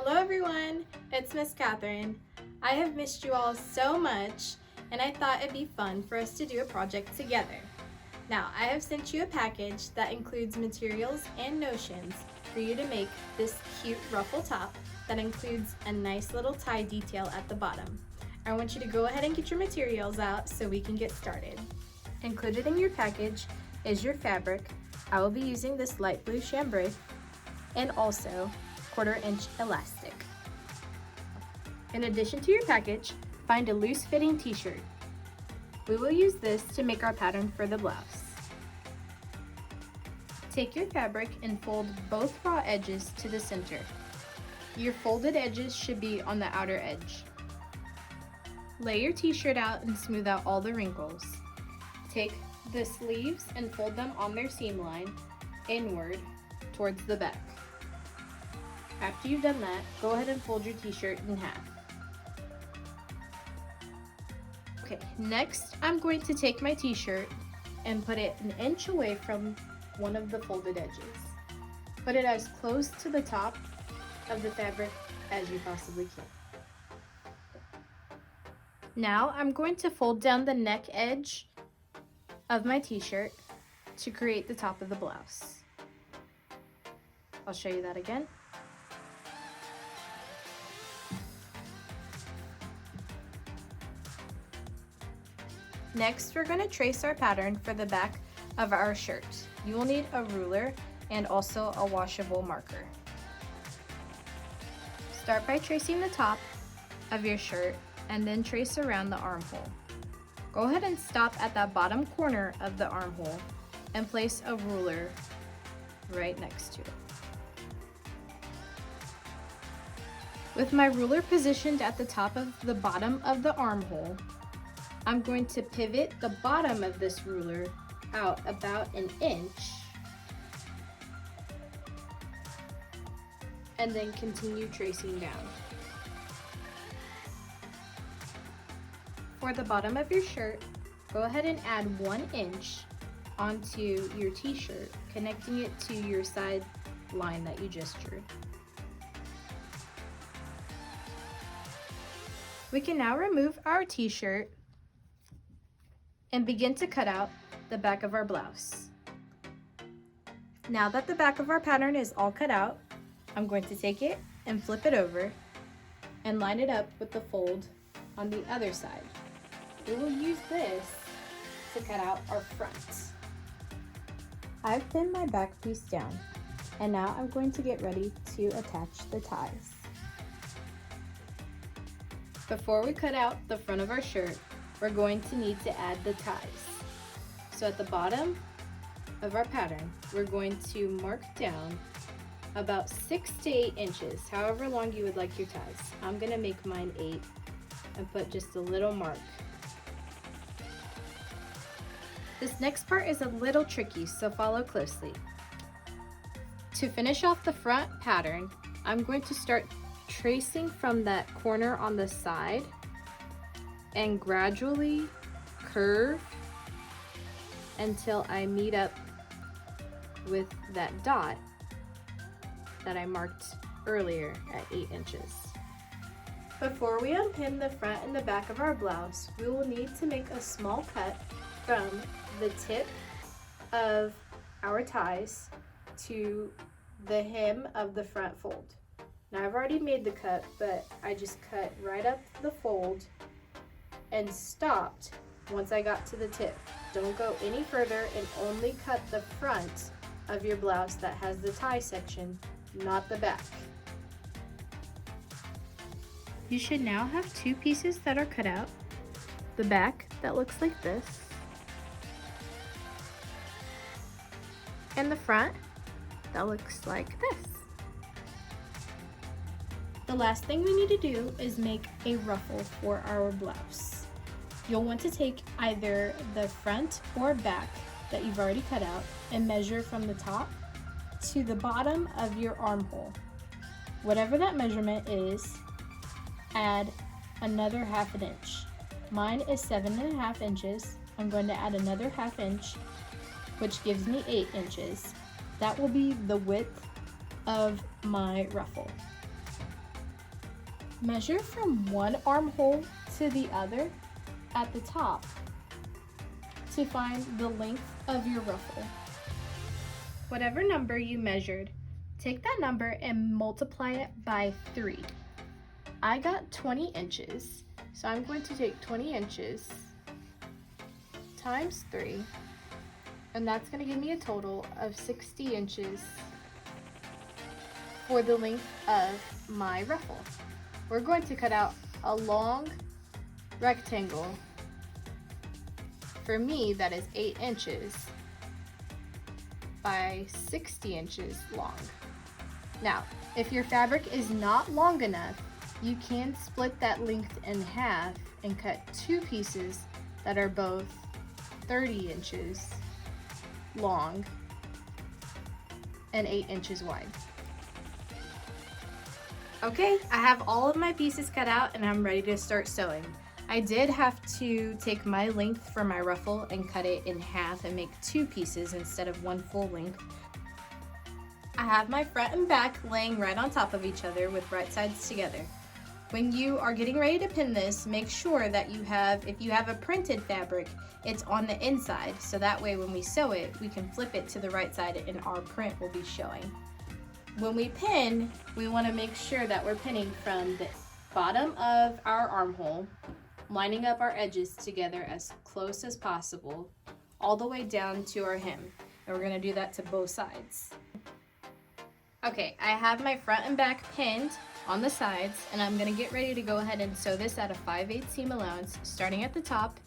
Hello everyone, it's Miss Catherine. I have missed you all so much and I thought it'd be fun for us to do a project together. Now, I have sent you a package that includes materials and notions for you to make this cute ruffle top that includes a nice little tie detail at the bottom. I want you to go ahead and get your materials out so we can get started. Included in your package is your fabric. I will be using this light blue chambray and also 1/4 inch elastic. In addition to your package, find a loose fitting t-shirt. We will use this to make our pattern for the blouse. Take your fabric and fold both raw edges to the center. Your folded edges should be on the outer edge. Lay your t-shirt out and smooth out all the wrinkles. Take the sleeves and fold them on their seam line inward towards the back. After you've done that, go ahead and fold your t-shirt in half. Okay, next I'm going to take my t-shirt and put it 1 inch away from one of the folded edges. Put it as close to the top of the fabric as you possibly can. Now I'm going to fold down the neck edge of my t-shirt to create the top of the blouse. I'll show you that again. Next, we're going to trace our pattern for the back of our shirt. You will need a ruler and also a washable marker. Start by tracing the top of your shirt and then trace around the armhole. Go ahead and stop at that bottom corner of the armhole and place a ruler right next to it. With my ruler positioned at the top of the bottom of the armhole, I'm going to pivot the bottom of this ruler out about 1 inch and then continue tracing down. For the bottom of your shirt, go ahead and add 1 inch onto your t-shirt, connecting it to your side line that you just drew. We can now remove our t-shirt and begin to cut out the back of our blouse. Now that the back of our pattern is all cut out, I'm going to take it and flip it over and line it up with the fold on the other side. We will use this to cut out our front. I've pinned my back piece down and now I'm going to get ready to attach the ties. Before we cut out the front of our shirt, we're going to need to add the ties. So at the bottom of our pattern, we're going to mark down about 6 to 8 inches, however long you would like your ties. I'm gonna make mine 8 and put just a little mark. This next part is a little tricky, so follow closely. To finish off the front pattern, I'm going to start tracing from that corner on the side and gradually curve until I meet up with that dot that I marked earlier at 8 inches. Before we unpin the front and the back of our blouse, we will need to make a small cut from the tip of our ties to the hem of the front fold. Now I've already made the cut, but I just cut right up the fold and stopped once I got to the tip. Don't go any further and only cut the front of your blouse that has the tie section, not the back. You should now have 2 pieces that are cut out. The back that looks like this, and the front that looks like this. The last thing we need to do is make a ruffle for our blouse. You'll want to take either the front or back that you've already cut out and measure from the top to the bottom of your armhole. Whatever that measurement is, add another 1/2 inch. Mine is 7.5 inches. I'm going to add another 1/2 inch, which gives me 8 inches. That will be the width of my ruffle. Measure from one armhole to the other at the top to find the length of your ruffle. Whatever number you measured, take that number and multiply it by 3. I got 20 inches, so I'm going to take 20 inches times 3, and that's going to give me a total of 60 inches for the length of my ruffle. We're going to cut out a long rectangle. For me, that is 8 inches by 60 inches long. Now, if your fabric is not long enough, you can split that length in half and cut 2 pieces that are both 30 inches long and 8 inches wide. Okay, I have all of my pieces cut out and I'm ready to start sewing. I did have to take my length for my ruffle and cut it in half and make 2 pieces instead of 1 full length. I have my front and back laying right on top of each other with right sides together. When you are getting ready to pin this, make sure that if you have a printed fabric, it's on the inside, so that way when we sew it, we can flip it to the right side and our print will be showing. When we pin, we want to make sure that we're pinning from the bottom of our armhole, lining up our edges together as close as possible, all the way down to our hem. And we're going to do that to both sides. Okay, I have my front and back pinned on the sides, and I'm going to get ready to go ahead and sew this at a 5/8 seam allowance, starting at the top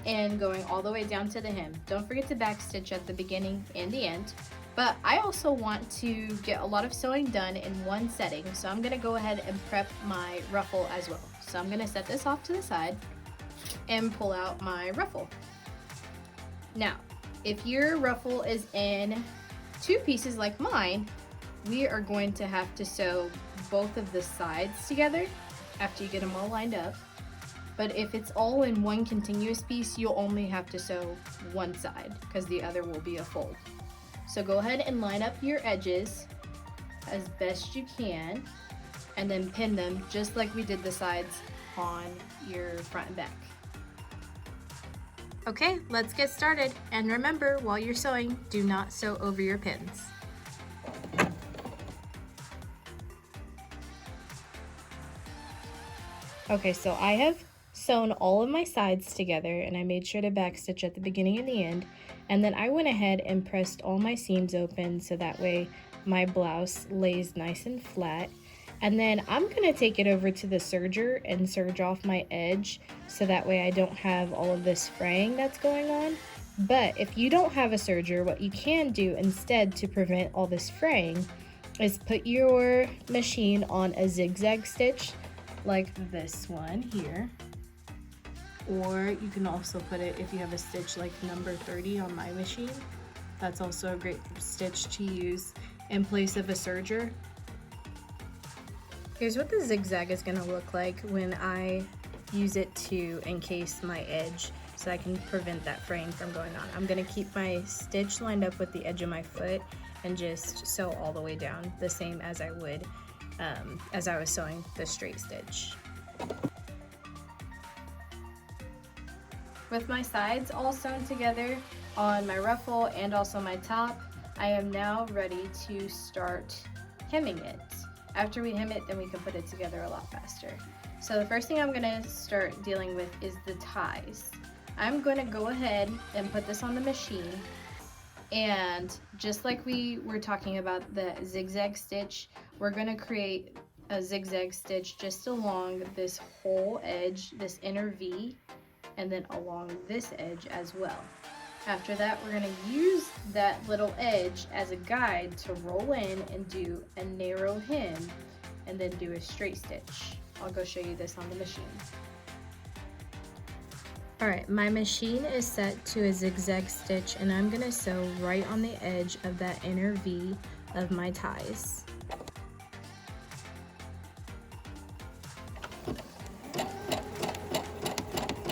and going all the way down to the hem. Don't forget to backstitch at the beginning and the end. But I also want to get a lot of sewing done in one setting, so I'm gonna go ahead and prep my ruffle as well. So I'm gonna set this off to the side and pull out my ruffle. Now, if your ruffle is in 2 pieces like mine, we are going to have to sew both of the sides together after you get them all lined up. But if it's all in one continuous piece, you'll only have to sew one side because the other will be a fold. So go ahead and line up your edges as best you can and then pin them just like we did the sides on your front and back. Okay, let's get started. And remember, while you're sewing, do not sew over your pins. Okay, so I have sewn all of my sides together and I made sure to backstitch at the beginning and the end. And then I went ahead and pressed all my seams open so that way my blouse lays nice and flat. And then I'm gonna take it over to the serger and serge off my edge so that way I don't have all of this fraying that's going on. But if you don't have a serger, what you can do instead to prevent all this fraying is put your machine on a zigzag stitch like this one here. Or you can also put it, if you have a stitch like number 30 on my machine, that's also a great stitch to use in place of a serger. Here's what the zigzag is going to look like when I use it to encase my edge so I can prevent that fraying from going on. I'm going to keep my stitch lined up with the edge of my foot and just sew all the way down, the same as I would as I was sewing the straight stitch. With my sides all sewn together on my ruffle and also my top, I am now ready to start hemming it. After we hem it, then we can put it together a lot faster. So the first thing I'm gonna start dealing with is the ties. I'm gonna go ahead and put this on the machine, and just like we were talking about the zigzag stitch, we're gonna create a zigzag stitch just along this whole edge, this inner V, and then along this edge as well. After that, we're gonna use that little edge as a guide to roll in and do a narrow hem and then do a straight stitch. I'll go show you this on the machine. All right, my machine is set to a zigzag stitch and I'm gonna sew right on the edge of that inner V of my ties.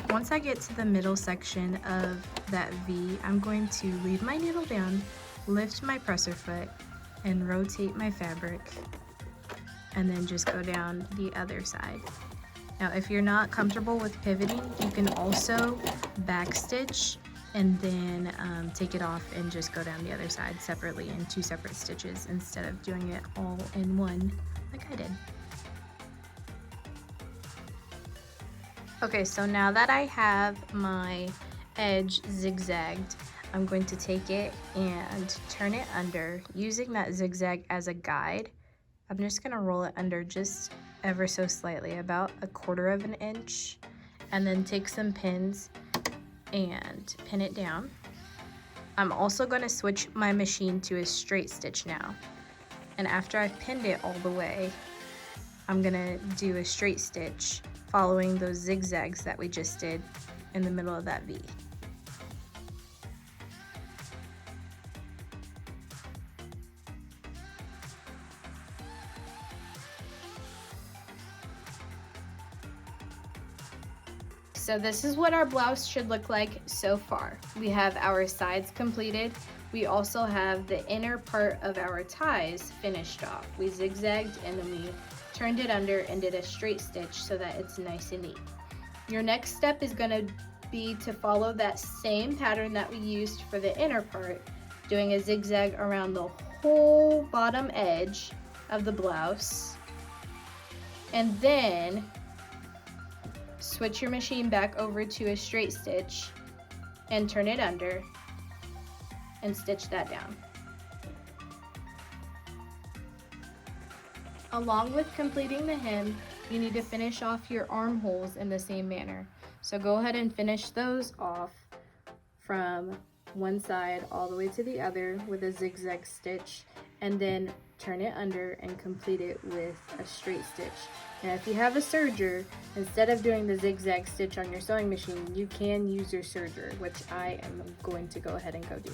Once I get to the middle section of that V, I'm going to leave my needle down, lift my presser foot, and rotate my fabric and then just go down the other side. Now, if you're not comfortable with pivoting, you can also backstitch and then take it off and just go down the other side separately in 2 separate stitches instead of doing it all in one like I did. Okay, so now that I have my edge zigzagged, I'm going to take it and turn it under using that zigzag as a guide. I'm just gonna roll it under just ever so slightly, about 1/4 of an inch, and then take some pins and pin it down. I'm also going to switch my machine to a straight stitch now, and after I've pinned it all the way, I'm gonna do a straight stitch following those zigzags that we just did in the middle of that V. So this is what our blouse should look like so far. We have our sides completed. We also have the inner part of our ties finished off. We zigzagged and then we turned it under and did a straight stitch so that it's nice and neat. Your next step is gonna be to follow that same pattern that we used for the inner part, doing a zigzag around the whole bottom edge of the blouse, and then switch your machine back over to a straight stitch and turn it under and stitch that down. Along with completing the hem, you need to finish off your armholes in the same manner. So go ahead and finish those off from one side all the way to the other with a zigzag stitch, and then turn it under and complete it with a straight stitch. Now, if you have a serger, instead of doing the zigzag stitch on your sewing machine, you can use your serger, which I am going to go ahead and go do.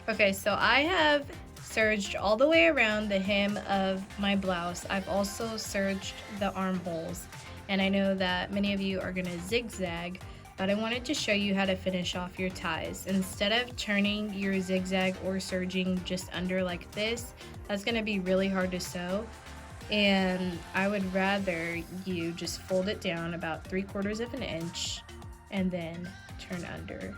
Okay, so I have serged all the way around the hem of my blouse. I've also serged the armholes, and I know that many of you are gonna zigzag, but I wanted to show you how to finish off your ties. Instead of turning your zigzag or serging just under like this, that's gonna be really hard to sew. And I would rather you just fold it down about 3/4 of an inch and then turn under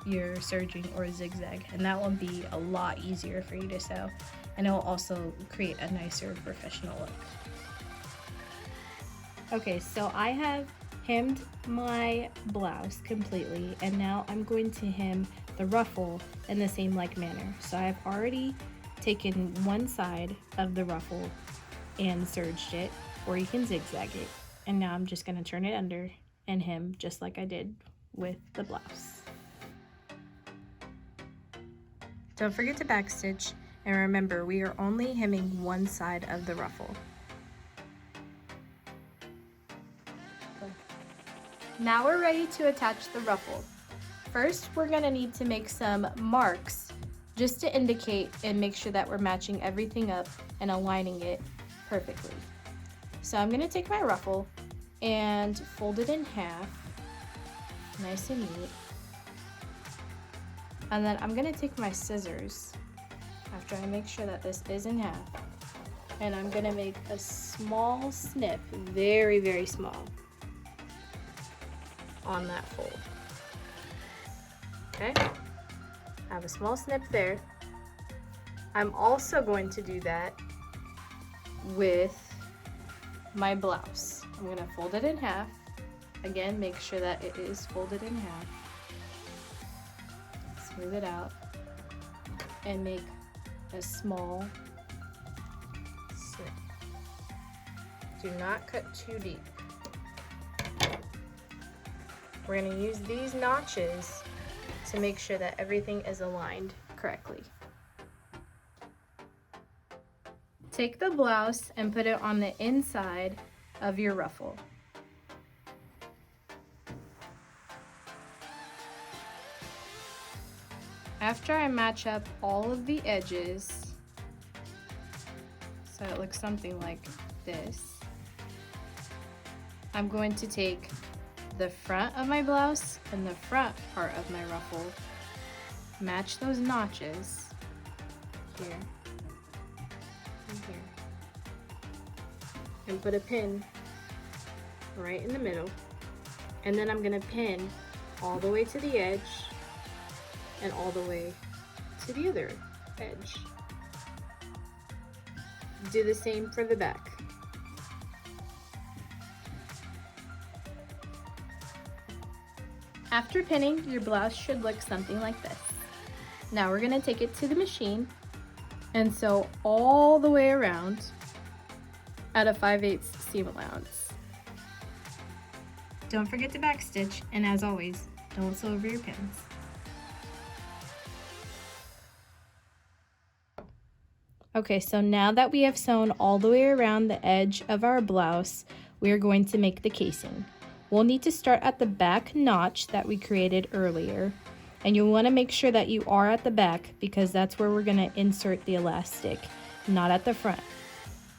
your serging or zigzag, and that will be a lot easier for you to sew, and it will also create a nicer professional look. Okay, so I have hemmed my blouse completely, and now I'm going to hem the ruffle in the same like manner. So I've already taken one side of the ruffle and serged it, or you can zigzag it, and now I'm just going to turn it under and hem just like I did with the blouse. Don't forget to backstitch, and remember, we are only hemming one side of the ruffle. Now we're ready to attach the ruffle. First, we're going to need to make some marks just to indicate and make sure that we're matching everything up and aligning it perfectly. So I'm going to take my ruffle and fold it in half, nice and neat. And then I'm going to take my scissors after I make sure that this is in half, and I'm going to make a small snip, very, very small, on that fold. Okay, I have a small snip there. I'm also going to do that with my blouse. I'm going to fold it in half. Again, make sure that it is folded in half. Smooth it out and make a small snip. Do not cut too deep. We're going to use these notches to make sure that everything is aligned correctly. Take the blouse and put it on the inside of your ruffle. After I match up all of the edges, so it looks something like this, I'm going to take the front of my blouse and the front part of my ruffle, match those notches here, like and put a pin right in the middle. And then I'm gonna pin all the way to the edge and all the way to the other edge. Do the same for the back. After pinning, your blouse should look something like this. Now we're gonna take it to the machine and sew all the way around at a 5/8 seam allowance. Don't forget to backstitch, and as always, don't sew over your pins. Okay, so now that we have sewn all the way around the edge of our blouse, we are going to make the casing. We'll need to start at the back notch that we created earlier, and you'll want to make sure that you are at the back because that's where we're going to insert the elastic, not at the front.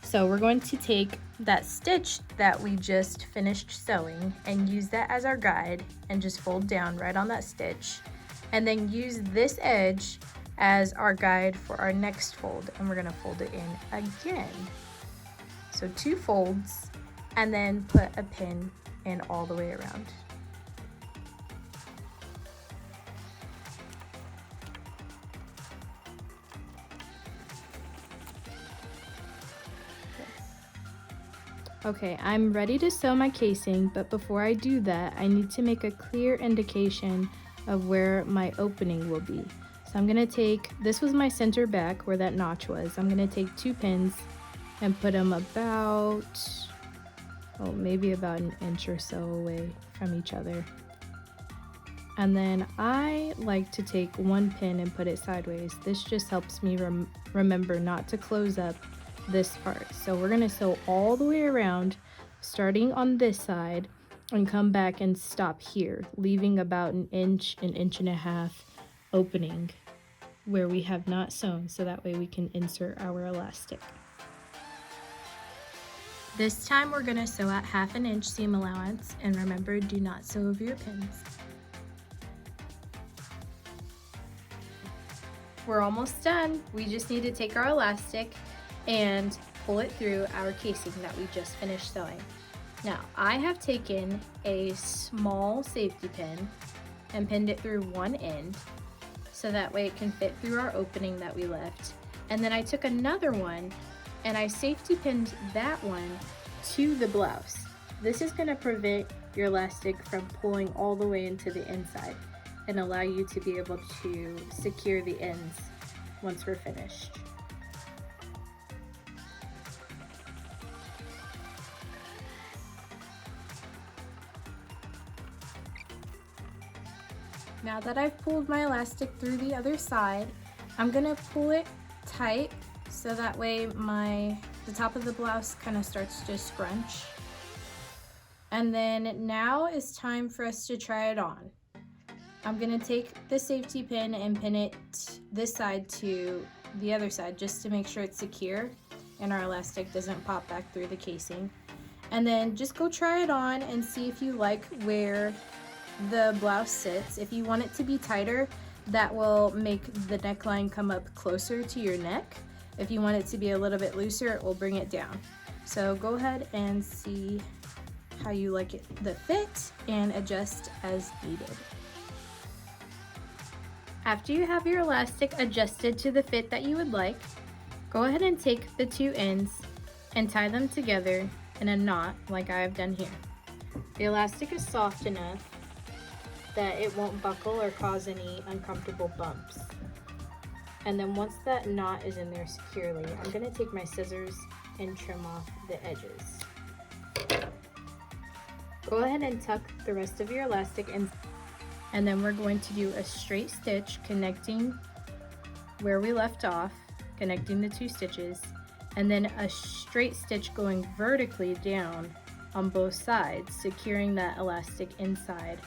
So we're going to take that stitch that we just finished sewing and use that as our guide and just fold down right on that stitch, and then use this edge as our guide for our next fold, and we're going to fold it in again. So 2 folds, and then put a pin in all the way around. Okay, I'm ready to sew my casing, but before I do that, I need to make a clear indication of where my opening will be. So I'm gonna take, this was my center back where that notch was. I'm gonna take 2 pins and put them about, oh, maybe about an inch or so away from each other. And then I like to take 1 pin and put it sideways. This just helps me remember not to close up this part. So we're gonna sew all the way around, starting on this side, and come back and stop here, leaving about an inch and a half opening where we have not sewn, so that way we can insert our elastic. This time we're gonna sew at 1/2 inch seam allowance, and remember, do not sew over your pins. We're almost done. We just need to take our elastic and pull it through our casing that we just finished sewing. Now, I have taken a small safety pin and pinned it through one end, so that way it can fit through our opening that we left. And then I took another one and I safety pinned that one to the blouse. This is going to prevent your elastic from pulling all the way into the inside and allow you to be able to secure the ends once we're finished. Now that I've pulled my elastic through the other side, I'm gonna pull it tight so that way the top of the blouse kind of starts to scrunch. And then now is time for us to try it on. I'm gonna take the safety pin and pin it this side to the other side just to make sure it's secure and our elastic doesn't pop back through the casing. And then just go try it on and see if you like where the blouse sits. If you want it to be tighter, that will make the neckline come up closer to your neck. If you want it to be a little bit looser, it will bring it down. So go ahead and see how you like it, the fit, and adjust as needed. After you have your elastic adjusted to the fit that you would like, go ahead and take the 2 ends and tie them together in a knot like I have done here. The elastic is soft enough that it won't buckle or cause any uncomfortable bumps. And then once that knot is in there securely, I'm going to take my scissors and trim off the edges. Go ahead and tuck the rest of your elastic in, and then we're going to do a straight stitch connecting where we left off, connecting the 2 stitches, and then a straight stitch going vertically down on both sides, securing that elastic inside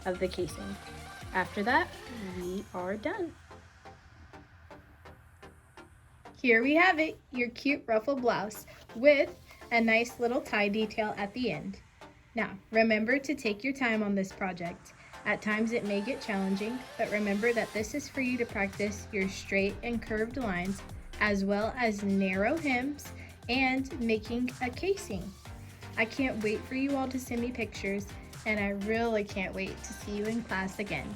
of the casing. After that, we are done. Here we have it, your cute ruffle blouse with a nice little tie detail at the end. Now, remember to take your time on this project. At times it may get challenging, but remember that this is for you to practice your straight and curved lines, as well as narrow hems and making a casing. I can't wait for you all to send me pictures, and I really can't wait to see you in class again.